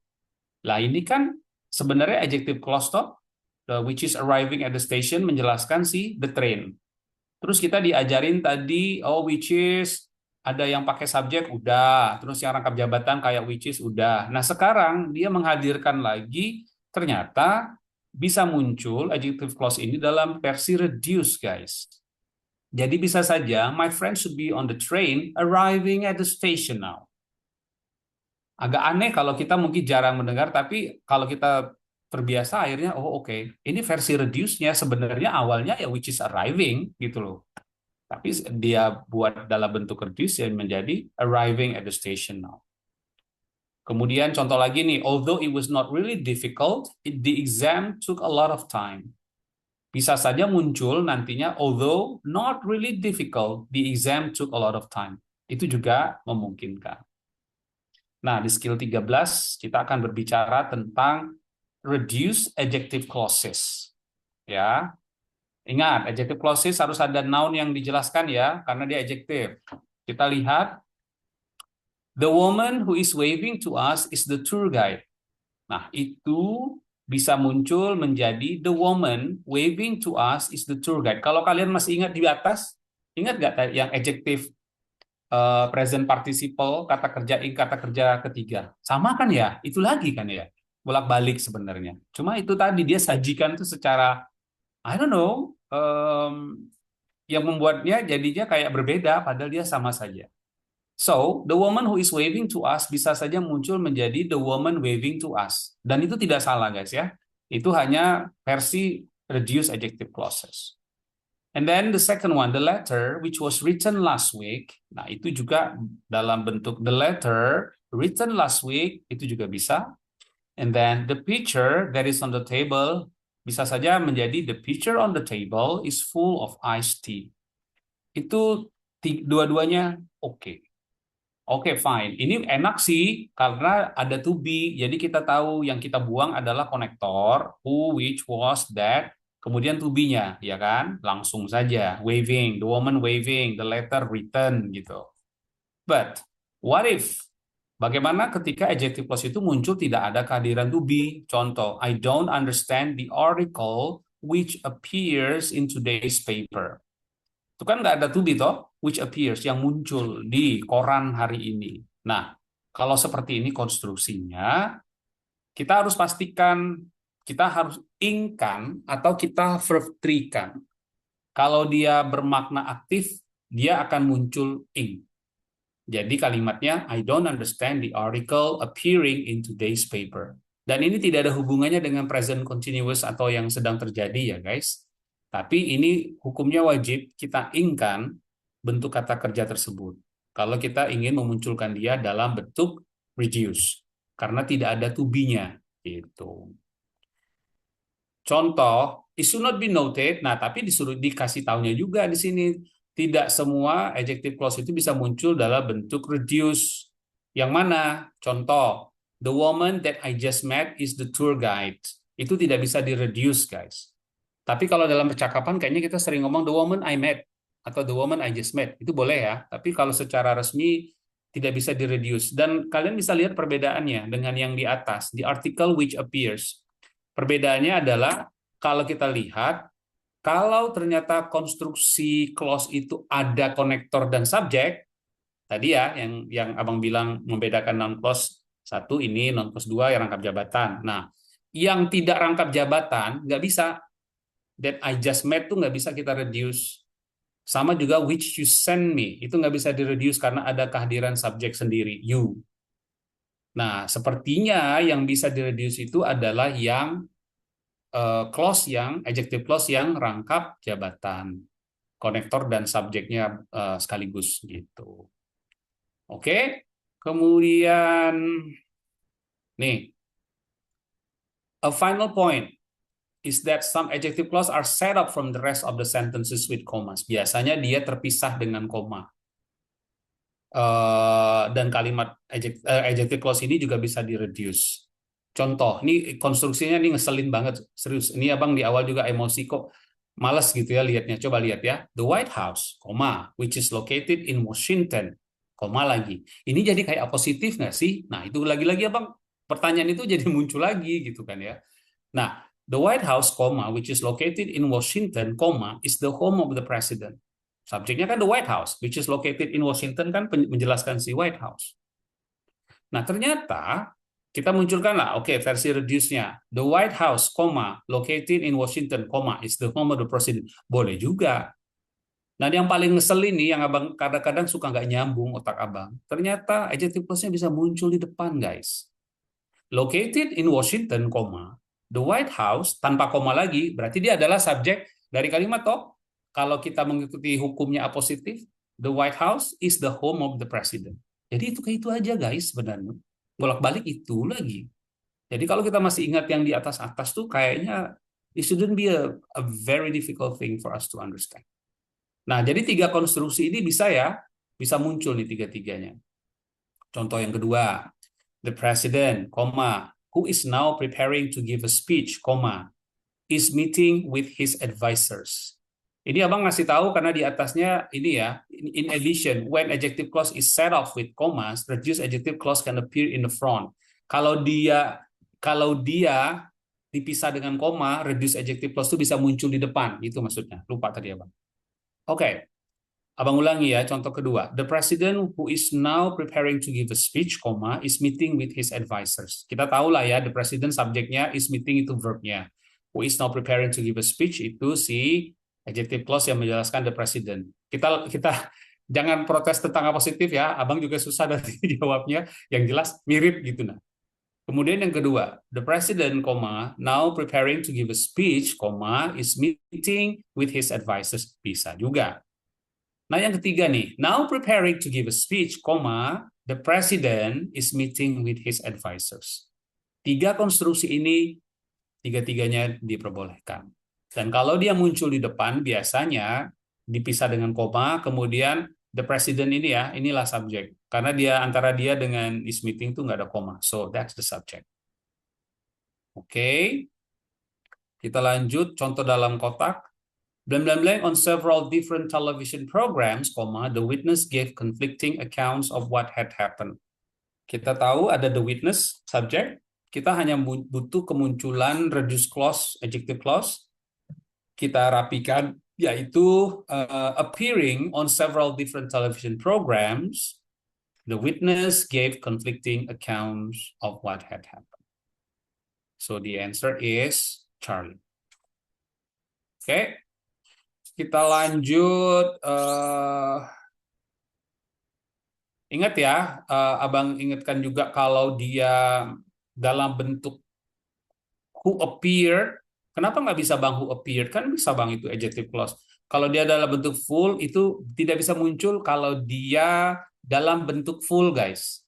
Lah ini kan sebenarnya adjective clause toh, which is arriving at the station menjelaskan si the train. Terus kita diajarin tadi, which is ada yang pakai subjek udah, terus yang rangkap jabatan kayak which is udah. Nah, sekarang dia menghadirkan lagi ternyata bisa muncul adjective clause ini dalam versi reduce, guys. Jadi bisa saja my friend should be on the train arriving at the station now. Agak aneh kalau kita mungkin jarang mendengar, tapi kalau kita terbiasa akhirnya, oh oke, ini versi reduce-nya sebenarnya awalnya ya which is arriving gitu loh. Tapi dia buat dalam bentuk reduce yang menjadi arriving at the station now. Kemudian contoh lagi nih, although it was not really difficult, the exam took a lot of time. Bisa saja muncul nantinya, although not really difficult, the exam took a lot of time. Itu juga memungkinkan. Nah, di skill 13 kita akan berbicara tentang reduce adjective clauses. Ya. Ingat, adjective clauses harus ada noun yang dijelaskan ya, karena dia adjective. Kita lihat, the woman who is waving to us is the tour guide. Nah, itu bisa muncul menjadi the woman waving to us is the tour guide. Kalau kalian masih ingat di atas, ingat nggak yang adjective present participle, kata kerja ing, kata kerja ketiga. Sama kan ya? Itu lagi kan ya? Bolak-balik sebenarnya. Cuma itu tadi dia sajikan itu secara, I don't know, yang membuatnya jadinya kayak berbeda, padahal dia sama saja. So, the woman who is waving to us bisa saja muncul menjadi the woman waving to us. Dan itu tidak salah, guys ya. Itu hanya versi reduced adjective clauses. And then the second one, the letter which was written last week. Nah, itu juga dalam bentuk the letter written last week, itu juga bisa. And then the picture that is on the table bisa saja menjadi the picture on the table is full of iced tea. Itu dua-duanya oke. Oke, fine. Ini enak sih karena ada to be. Jadi kita tahu yang kita buang adalah konektor who, which, was, that. Kemudian to be-nya, ya kan? Langsung saja. Waving, the woman waving, the letter written, gitu. But, what if? Bagaimana ketika adjective clause itu muncul tidak ada kehadiran to be? Contoh, I don't understand the article which appears in today's paper. Itu kan nggak ada to be toh, which appears, yang muncul di koran hari ini. Nah, kalau seperti ini konstruksinya, kita harus pastikan, kita harus ing-kan atau kita verb tree-kan. Kalau dia bermakna aktif, dia akan muncul ing. Jadi kalimatnya, I don't understand the article appearing in today's paper. Dan ini tidak ada hubungannya dengan present continuous atau yang sedang terjadi ya guys. Tapi ini hukumnya wajib kita ing-kan bentuk kata kerja tersebut. Kalau kita ingin memunculkan dia dalam bentuk reduce. Karena tidak ada to be-nya. Gitu. Contoh, it should not be noted. Nah, tapi disuruh dikasih tahunya juga di sini. Tidak semua adjective clause itu bisa muncul dalam bentuk reduce. Yang mana? Contoh, the woman that I just met is the tour guide. Itu tidak bisa di-reduce, guys. Tapi kalau dalam percakapan kayaknya kita sering ngomong the woman I met atau the woman I just met. Itu boleh ya. Tapi kalau secara resmi tidak bisa di-reduce. Dan kalian bisa lihat perbedaannya dengan yang di atas. The article which appears. Perbedaannya adalah kalau kita lihat, kalau ternyata konstruksi clause itu ada konektor dan subjek, tadi ya yang Abang bilang membedakan noun clause satu ini, noun clause dua yang rangkap jabatan. Nah, yang tidak rangkap jabatan nggak bisa. That I just met tuh nggak bisa kita reduce. Sama juga which you send me, itu nggak bisa di-reduce karena ada kehadiran subjek sendiri, you. Nah, sepertinya yang bisa di-reduce itu adalah yang clause yang adjective clause yang rangkap jabatan, konektor dan subjeknya sekaligus gitu. Oke, kemudian nih, a final point is that some adjective clause are set up from the rest of the sentences with commas. Biasanya dia terpisah dengan koma. Dan kalimat adjective clause ini juga bisa di-reduce. Contoh, ini konstruksinya ini ngeselin banget, serius. Ini Abang di awal juga emosi kok, malas gitu ya lihatnya. Coba lihat ya. The White House, which is located in Washington, lagi. Ini jadi kayak positif nggak sih? Nah, itu lagi-lagi Abang, pertanyaan itu jadi muncul lagi gitu kan ya. Nah, the White House, which is located in Washington, is the home of the president. Subjeknya kan the White House, which is located in Washington kan menjelaskan si White House. Nah, ternyata kita munculkan lah, oke, versi reduce-nya. The White House, located in Washington, is the home of the president. Boleh juga. Nah, yang paling ngeselin nih, yang Abang kadang-kadang suka nggak nyambung otak Abang. Ternyata adjective clause-nya bisa muncul di depan, guys. Located in Washington, The White House tanpa koma lagi, berarti dia adalah subjek dari kalimat toh. Kalau kita mengikuti hukumnya apositif, the White House is the home of the president. Jadi itu kayak itu aja guys sebenarnya. Bolak-balik itu lagi. Jadi kalau kita masih ingat yang di atas-atas tuh kayaknya it shouldn't be a very difficult thing for us to understand. Nah, jadi 3 konstruksi ini bisa muncul nih tiga-tiganya. Contoh yang kedua, the president, who is now preparing to give a speech, is meeting with his advisors. Ini abang ngasih tahu karena di atasnya ini ya, in addition, when adjective clause is set off with commas, reduced adjective clause can appear in the front. Kalau dia dipisah dengan koma, reduced adjective clause itu bisa muncul di depan, itu maksudnya. Lupa tadi abang. Oke. Abang ulangi ya, contoh kedua. The president who is now preparing to give a speech, is meeting with his advisors. Kita tahu lah ya, the president subjeknya, is meeting itu verbnya. Who is now preparing to give a speech itu si adjective clause yang menjelaskan the president. Kita jangan protes tentang positif ya, abang juga susah nanti jawabnya. Yang jelas mirip gitu nah. Kemudian yang kedua, the president, now preparing to give a speech, is meeting with his advisors. Bisa juga. Nah, yang ketiga nih, now preparing to give a speech, the president is meeting with his advisors. 3 konstruksi ini, tiga-tiganya diperbolehkan. Dan kalau dia muncul di depan, biasanya dipisah dengan koma, kemudian the president ini ya, inilah subjek. Karena antara dia dengan is meeting itu nggak ada koma. So, that's the subject. Oke. Kita lanjut, contoh dalam kotak. Blank, blank, blank, on several different television programs, the witness gave conflicting accounts of what had happened. Kita tahu ada the witness, subject. Kita hanya butuh kemunculan reduced clause, adjective clause. Kita rapikan, yaitu appearing on several different television programs, the witness gave conflicting accounts of what had happened. So the answer is Charlie. Okay. Kita lanjut. Ingat ya, abang ingatkan juga kalau dia dalam bentuk who appeared. Kenapa nggak bisa bang who appeared? Kan bisa bang itu adjective clause. Kalau dia dalam bentuk full itu tidak bisa muncul kalau dia dalam bentuk full guys.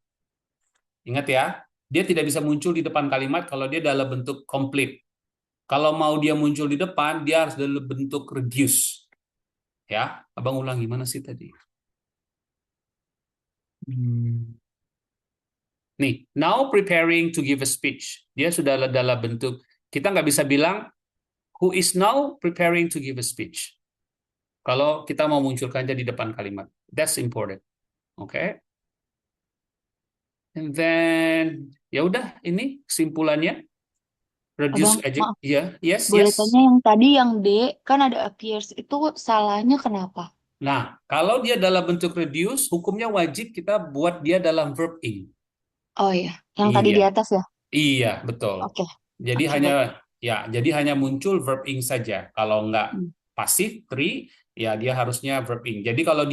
Ingat ya, dia tidak bisa muncul di depan kalimat kalau dia dalam bentuk complete. Kalau mau dia muncul di depan, dia harus dalam bentuk reduce. Ya, abang ulang gimana sih tadi? Nih, now preparing to give a speech. Dia sudah dalam bentuk, kita nggak bisa bilang, who is now preparing to give a speech. Kalau kita mau munculkannya di depan kalimat. That's important. Okay? And then, ya udah, ini kesimpulannya. Reduce Abang, maaf. Yes, Boleh yes. tanya yang tadi yang D, kan ada appears. Itu salahnya kenapa? Nah, kalau dia dalam bentuk reduce, hukumnya wajib kita buat dia dalam verb ing. Oh iya, yang tadi di Iya. atas ya? Iya, betul. Oke. Jadi Oke, jadi hanya muncul verb ing saja. Kalau nggak Hmm. pasif, ya dia harusnya verb ing. Jadi kalau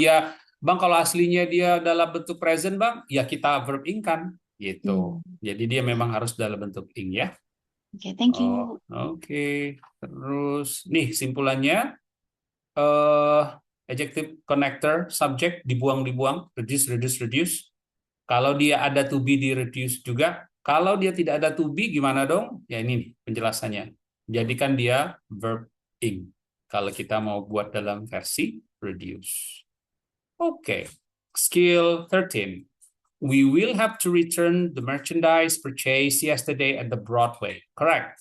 kalau aslinya dia dalam bentuk present, Bang, ya kita verb ing kan, gitu. Jadi dia memang harus dalam bentuk ing ya. Oke, thank you. Oke. Terus, nih simpulannya, adjective connector, subject dibuang, reduce. Kalau dia ada to be di reduce juga. Kalau dia tidak ada to be, gimana dong? Ya ini nih penjelasannya. Jadikan dia verb ing. Kalau kita mau buat dalam versi reduce. Oke. Skill 13. We will have to return the merchandise purchased yesterday at the Broadway. Correct.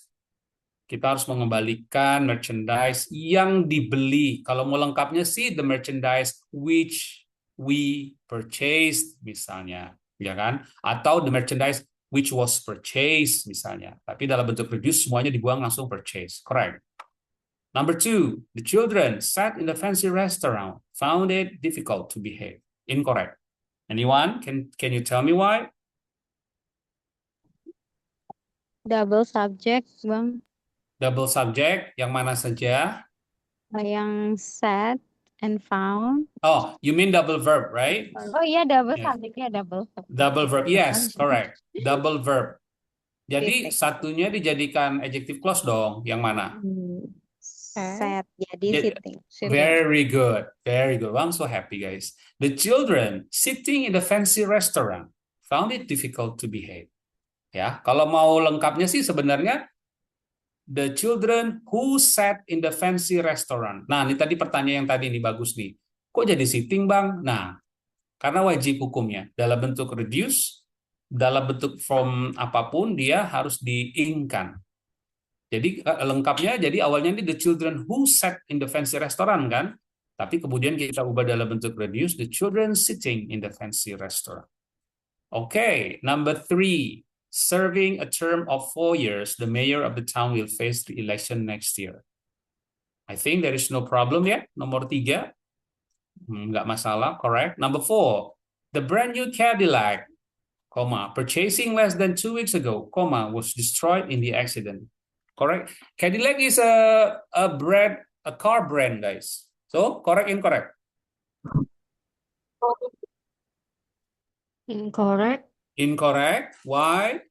Kita harus mengembalikan merchandise yang dibeli. Kalau mau lengkapnya sih the merchandise which we purchased misalnya, ya kan? Atau the merchandise which was purchased misalnya. Tapi dalam bentuk reduce semuanya dibuang langsung purchase. Correct. Number 2, the children sat in the fancy restaurant found it difficult to behave. Incorrect. Anyone? Can you tell me why? Double subject, Bang. Double subject, yang mana saja? Yang sat and found. Oh, you mean double verb, right? Oh iya, double Yeah. subject ya, double. Double verb, yes, correct. Double verb. Jadi Titik. satunya dijadikan adjective clause dong. Yang mana? Set. Jadi Jadi, sitting. very good, very good. I'm so happy, guys. The children sitting in the fancy restaurant found it difficult to behave. Ya, kalau mau lengkapnya sih sebenarnya the children who sat in the fancy restaurant. Nah, ini tadi pertanyaan yang tadi nih bagus nih. Kok jadi sitting, Bang? Nah, karena wajib hukumnya dalam bentuk reduce, dalam bentuk from apapun dia harus diingkan. Jadi lengkapnya, jadi awalnya ini the children who sat in the fancy restaurant kan, tapi kemudian kita ubah dalam bentuk reduce, the children sitting in the fancy restaurant. Okay, number 3, serving a term of 4 years, the mayor of the town will face the election next year. I think there is no problem ya. Nomor 3, nggak masalah, correct. Number 4, the brand new Cadillac, purchasing less than 2 weeks ago, was destroyed in the accident. Correct. Cadillac is a car brand, guys. So correct, incorrect? Incorrect. Incorrect. Why?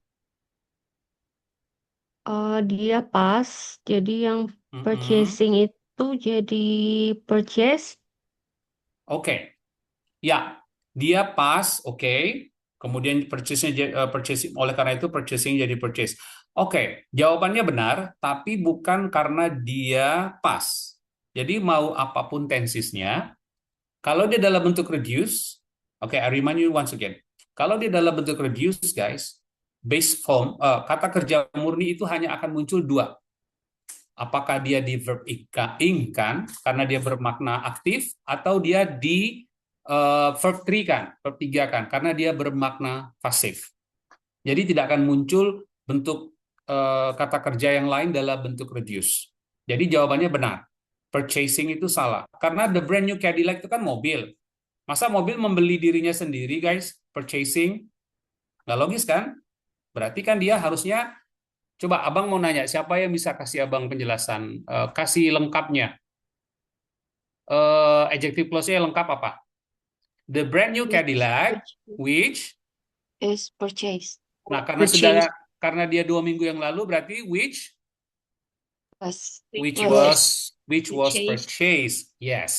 Dia pas. Jadi yang Mm-mm. purchasing itu jadi purchase. Oke. Ya, dia pas. Oke. Kemudian purchasing, oleh karena itu purchasing jadi purchase. Oke, jawabannya benar, tapi bukan karena dia pas. Jadi mau apapun tensisnya, kalau dia dalam bentuk reduce, oke, I remind you once again. Kalau dia dalam bentuk reduce, guys, base form, kata kerja murni itu hanya akan muncul 2. Apakah dia di verb ingkan karena dia bermakna aktif, atau dia di verb 3 kan, verb 3 kan, karena dia bermakna pasif. Jadi tidak akan muncul bentuk kata kerja yang lain dalam bentuk reduce. Jadi jawabannya benar. Purchasing itu salah. Karena the brand new Cadillac itu kan mobil. Masa mobil membeli dirinya sendiri, guys? Purchasing. Nggak logis kan? Berarti kan dia harusnya, coba abang mau nanya, siapa yang bisa kasih abang penjelasan? Kasih lengkapnya. Adjective clause-nya lengkap apa? The brand new Cadillac, which? Is purchased. Nah, karena dia 2 minggu yang lalu, berarti which was purchased. Yes.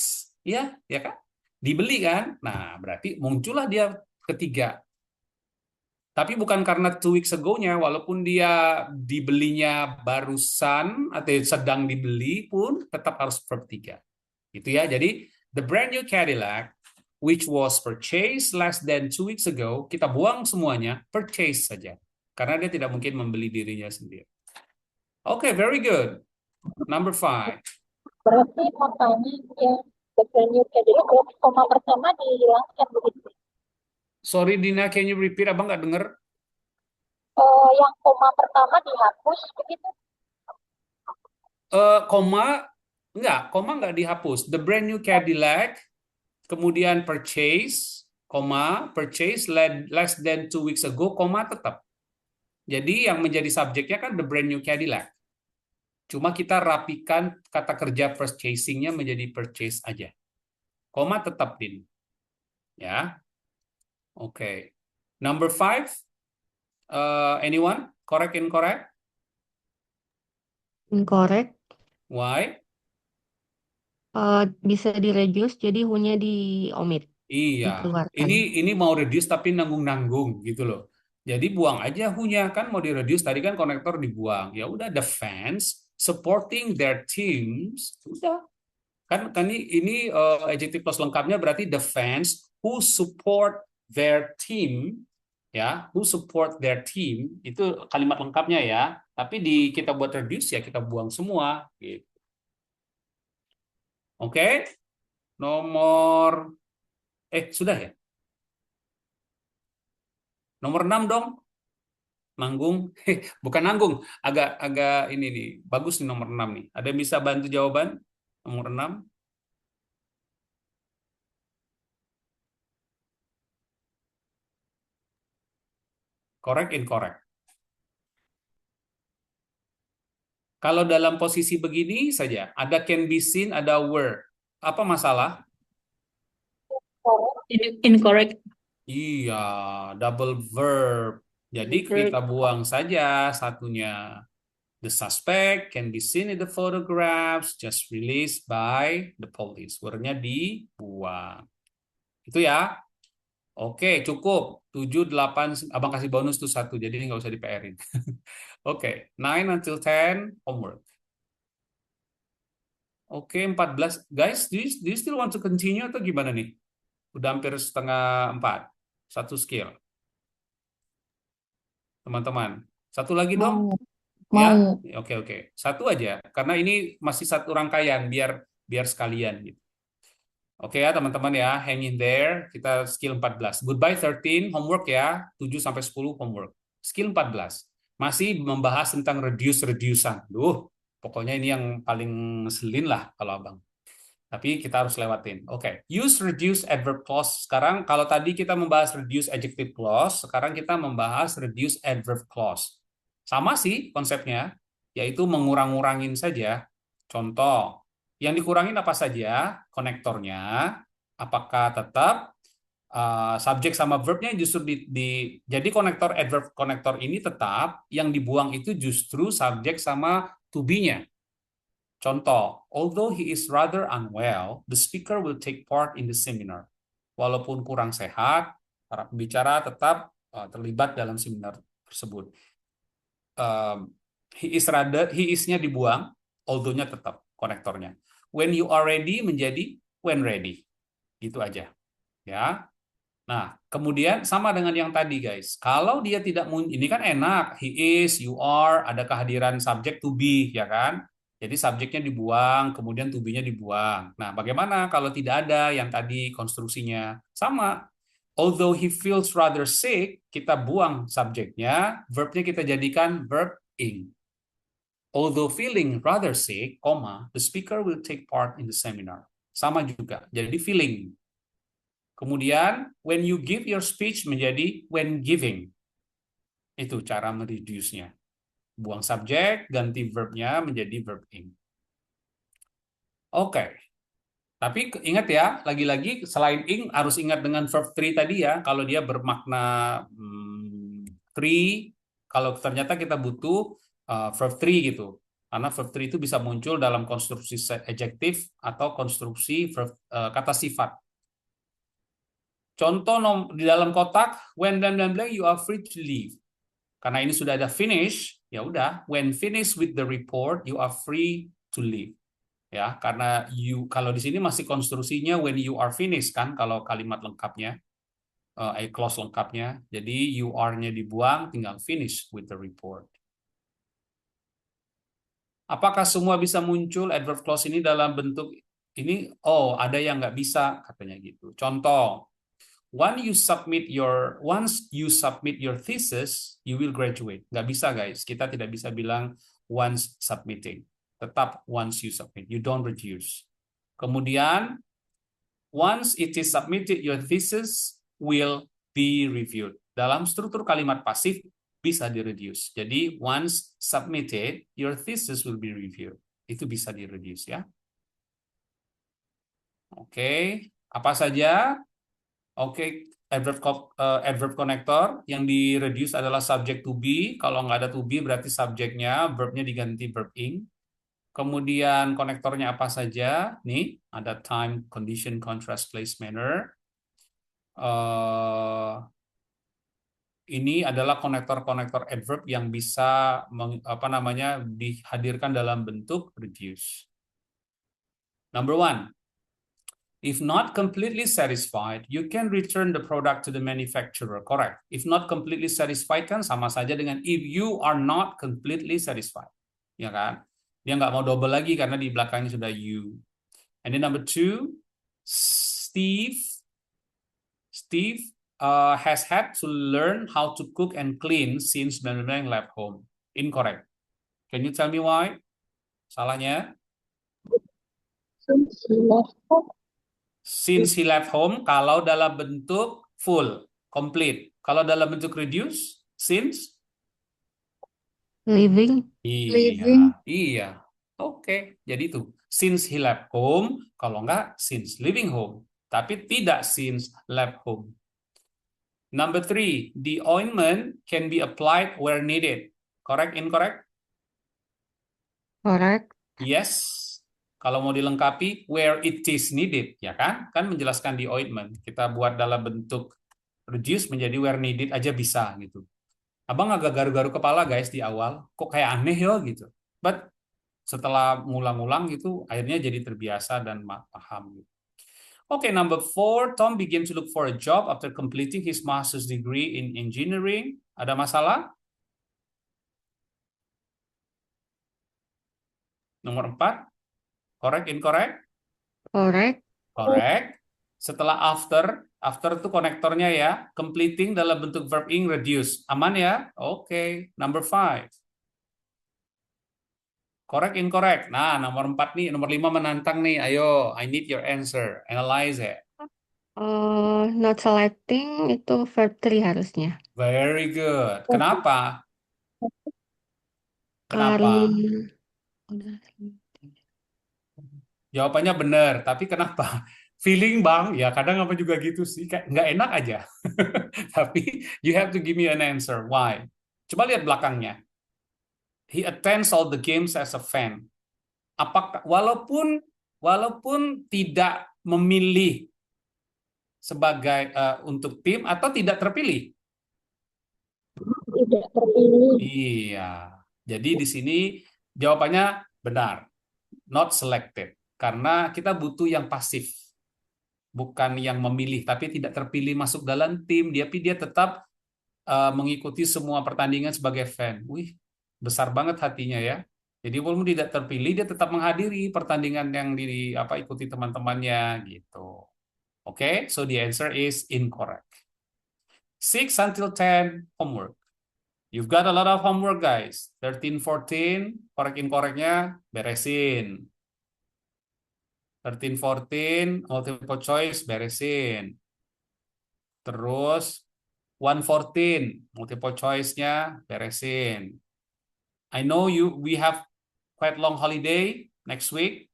Ya, ya kan? Dibeli kan? Nah, berarti muncullah dia ketiga. Tapi bukan karena 2 weeks ago-nya, walaupun dia dibelinya barusan atau sedang dibeli pun tetap harus verb 3. Gitu ya. Jadi, the brand new Cadillac, which was purchased less than 2 weeks ago, kita buang semuanya, purchase saja. Karena dia tidak mungkin membeli dirinya sendiri. Okay, very good. Number 5. Berarti makanya yang the brand new Cadillac berarti koma pertama dihilangkan begitu. Sorry Dina, can you repeat? Abang nggak dengar. Yang koma pertama dihapus begitu. Koma nggak dihapus. The brand new Cadillac, kemudian purchase, purchase less than 2 weeks ago, tetap. Jadi yang menjadi subjeknya kan the brand new Cadillac. Cuma kita rapikan kata kerja purchasing-nya menjadi purchase aja. Koma tetap, Din. Ya. Oke. Number 5. Anyone? Correct, incorrect? Incorrect. Why? Bisa di-reduce, jadi hu-nya di-omit. Iya. Dikeluarkan. Ini mau reduce tapi nanggung-nanggung gitu loh. Jadi buang aja hu-nya, kan mau di-reduce tadi kan konektor dibuang. Ya udah, the fans supporting their teams. Udah. Kan ini adjective clause lengkapnya berarti the fans who support their team, ya, who support their team, itu kalimat lengkapnya ya. Tapi kita buat reduce ya kita buang semua gitu. Oke. Nomor sudah ya? Nomor 6 dong. Nanggung. Bukan nanggung, agak ini nih. Bagus nih nomor 6 nih. Ada yang bisa bantu jawaban? Nomor 6. Correct, incorrect. Kalau dalam posisi begini saja, ada can be seen, ada were. Apa masalah? Correct. Incorrect. Iya, double verb. Jadi kita buang saja satunya. The suspect can be seen in the photographs just released by the police. Wordnya dibuang. Itu ya. Oke, cukup. 7, 8, abang kasih bonus tuh 1, jadi nggak usah di-PR-in. Oke, 9 until 10, homework. Oke, 14. Guys, do you still want to continue atau gimana nih? Udah hampir setengah 4. Satu skill. Teman-teman. Satu lagi dong. Mau. Ya, Mau. oke. Satu aja, karena ini masih satu rangkaian, biar sekalian gitu. Oke ya teman-teman ya, hang in there. Kita skill 14. Goodbye 13, homework ya. 7 sampai 10 homework. Skill 14. Masih membahas tentang reduce-reducean. Pokoknya ini yang paling ngeselin lah kalau abang. Tapi kita harus lewatin. Oke, use reduce adverb clause. Sekarang kalau tadi kita membahas reduce adjective clause, sekarang kita membahas reduce adverb clause. Sama sih konsepnya, yaitu mengurang-ngurangin saja. Contoh, yang dikurangin apa saja? Konektornya, apakah tetap subjek sama verbnya justru jadi konektor adverb konektor ini tetap, yang dibuang itu justru subjek sama to be-nya. Contoh, although he is rather unwell, the speaker will take part in the seminar. Walaupun kurang sehat, para pembicara tetap terlibat dalam seminar tersebut. He is-nya dibuang, although-nya tetap konektornya. When you are ready menjadi when ready. Gitu aja. Ya. Nah, kemudian sama dengan yang tadi, guys. Kalau dia tidak ini kan enak, he is, you are, ada kehadiran subjek to be, ya kan? Jadi subjeknya dibuang, kemudian to be-nya dibuang. Nah, bagaimana kalau tidak ada yang tadi konstruksinya? Sama. Although he feels rather sick, kita buang subjeknya, verbnya kita jadikan verb ing. Although feeling rather sick, the speaker will take part in the seminar. Sama juga, jadi feeling. Kemudian, when you give your speech menjadi when giving. Itu cara mereduce-nya. Buang subjek, ganti verbnya menjadi verb ing. Oke. Tapi ingat ya, lagi-lagi selain ing harus ingat dengan verb 3 tadi ya. Kalau dia bermakna 3, kalau ternyata kita butuh verb 3 gitu. Karena verb 3 itu bisa muncul dalam konstruksi adjektif atau konstruksi verb, kata sifat. Contoh di dalam kotak, when blank blank blank you are free to leave. Karena ini sudah ada finish, ya udah, when finish with the report you are free to leave. Ya, karena kalau di sini masih konstruksinya when you are finished kan kalau kalimat lengkapnya, clause lengkapnya. Jadi you are-nya dibuang, tinggal finish with the report. Apakah semua bisa muncul adverb clause ini dalam bentuk ini? Oh, ada yang nggak bisa katanya gitu. Contoh, once you submit your thesis, you will graduate. Nggak bisa, guys. Kita tidak bisa bilang once submitting. Tetap once you submit. You don't reduce. Kemudian, once it is submitted, your thesis will be reviewed. Dalam struktur kalimat pasif, bisa di-reduce. Jadi, once submitted, your thesis will be reviewed. Itu bisa di-reduce, ya. Oke. Apa saja? Oke, adverb connector yang di-reduce adalah subject to be. Kalau nggak ada to be berarti subjeknya, verbnya diganti verb ing. Kemudian konektornya apa saja? Nih, ada time, condition, contrast, place, manner. Ini adalah konektor-konektor adverb yang bisa dihadirkan dalam bentuk reduce. Number 1. If not completely satisfied, you can return the product to the manufacturer. Correct. If not completely satisfied kan sama saja dengan if you are not completely satisfied. Ya kan? Dia nggak mau double lagi karena di belakangnya sudah you. And then number 2, Steve has had to learn how to cook and clean since blank left home. Incorrect. Can you tell me why? Salahnya? Since he left home, kalau dalam bentuk full, complete. Kalau dalam bentuk reduce, since? Living. Iya. Oke, jadi itu. Since he left home, kalau enggak, since leaving home. Tapi tidak since left home. Number 3, the ointment can be applied where needed. Correct, incorrect? Correct. Yes. Kalau mau dilengkapi, where it is needed, ya kan? Kan menjelaskan di ointment. Kita buat dalam bentuk reduce menjadi where needed aja bisa gitu. Abang agak garu-garu kepala guys di awal, kok kayak aneh ya gitu. But setelah ngulang-ngulang gitu, akhirnya jadi terbiasa dan paham. Okay, number 4, Tom began to look for a job after completing his master's degree in engineering. Ada masalah? Nomor 4, correct, incorrect? Correct. Correct. Setelah after itu konektornya ya, completing dalam bentuk verb ing reduce. Aman ya? Oke. Number 5. Correct, incorrect. Nah, nomor 4 nih, nomor 5 menantang nih. Ayo, I need your answer. Analyze it. Not selecting itu verb 3 harusnya. Very good. Kenapa? Karena Jawabannya benar, tapi kenapa? Feeling bang, ya kadang apa juga gitu sih, kayak nggak enak aja. Tapi you have to give me an answer. Why? Coba lihat belakangnya. He attends all the games as a fan. Apakah walaupun tidak memilih sebagai untuk tim atau tidak terpilih? Tidak terpilih. Iya. Jadi di sini jawabannya benar. Not selected. Karena kita butuh yang pasif. Bukan yang memilih, tapi tidak terpilih masuk dalam tim. Tapi dia tetap mengikuti semua pertandingan sebagai fan. Wih, besar banget hatinya ya. Jadi walaupun tidak terpilih, dia tetap menghadiri pertandingan yang ikuti teman-temannya gitu. Oke, so the answer is incorrect. 6 until 10, homework. You've got a lot of homework, guys. 13, 14, correct-incorrectnya beresin. 13, 14, multiple choice, beresin. Terus, 114, multiple choice-nya, beresin. I know we have quite long holiday next week.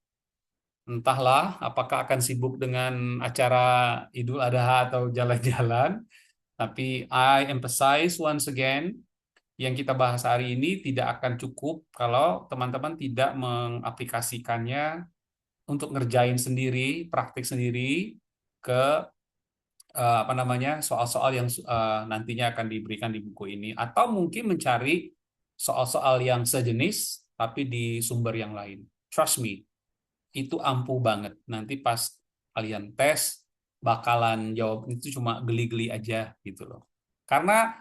Entahlah, apakah akan sibuk dengan acara Idul Adha atau jalan-jalan. Tapi I emphasize once again, yang kita bahas hari ini tidak akan cukup kalau teman-teman tidak mengaplikasikannya untuk ngerjain sendiri, praktik sendiri ke soal-soal yang nantinya akan diberikan di buku ini, atau mungkin mencari soal-soal yang sejenis tapi di sumber yang lain. Trust me, itu ampuh banget. Nanti pas kalian tes bakalan jawab itu cuma geli-geli aja gitu loh. Karena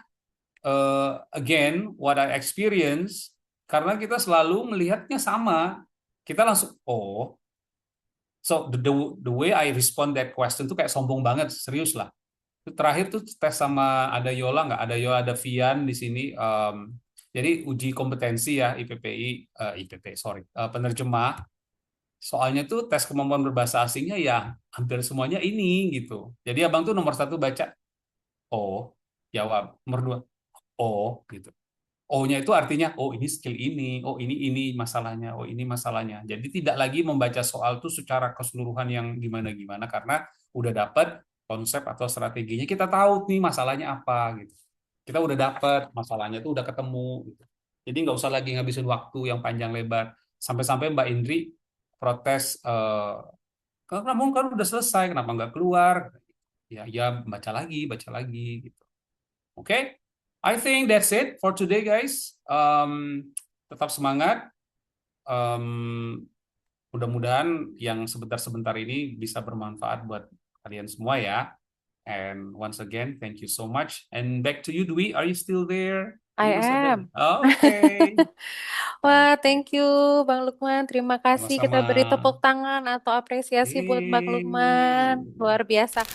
again, what I experience, karena kita selalu melihatnya sama, kita langsung so the way I respond that question tuh kayak sombong banget, serius lah. Terakhir tuh tes sama ada Yola nggak? Ada Yola, ada Vian di sini. Jadi uji kompetensi ya penerjemah. Soalnya tuh tes kemampuan berbahasa asingnya ya hampir semuanya ini gitu. Jadi abang tuh nomor 1 baca, jawab. Nomor 2, gitu. O-nya itu artinya, ini skill ini, ini masalahnya, ini masalahnya. Jadi tidak lagi membaca soal itu secara keseluruhan yang gimana-gimana, karena udah dapat konsep atau strateginya, kita tahu nih masalahnya apa gitu. Kita udah dapat masalahnya itu udah ketemu gitu. Jadi nggak usah lagi ngabisin waktu yang panjang lebar. Sampai-sampai Mbak Indri protes, kamu kan udah selesai, kenapa nggak keluar? Ya baca lagi gitu. Oke? I think that's it for today, guys. Tetap semangat. Mudah-mudahan yang sebentar-sebentar ini bisa bermanfaat buat kalian semua ya. And once again, thank you so much. And back to you, Dwi. Are you still there? I Masih ada? am. Okay. Wah, thank you Bang Lukman. Terima kasih. Kita beri Sama-sama. tepuk tangan atau apresiasi buat Bang Lukman. Luar biasa.